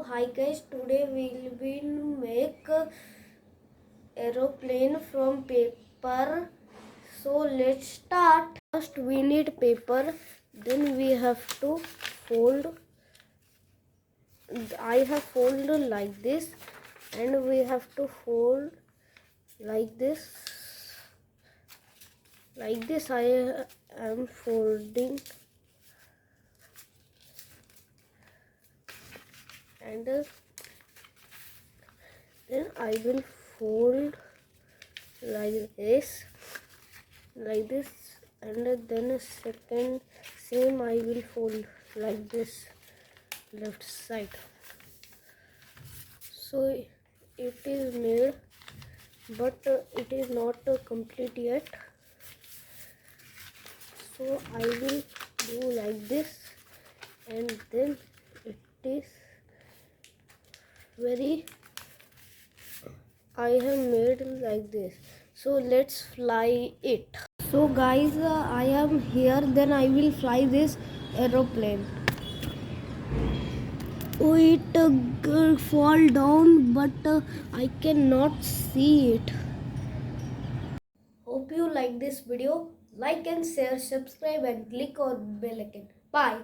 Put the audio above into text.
Hi guys, today we will make aeroplane from paper. So let's start. First we need paper, then we have to fold. I have folded like this, and we have to fold like this. Like this I am folding, and then I will fold like this, and then a second same I will fold like this, left side. So it is made, but it is not complete yet. So I will do like this, and then it is very, I have made like this. So let's fly it. So guys, I am here, then I will fly this aeroplane. Oh, it fall down, but I cannot see it. Hope you like this video. Like and share, subscribe and click on bell icon. Bye.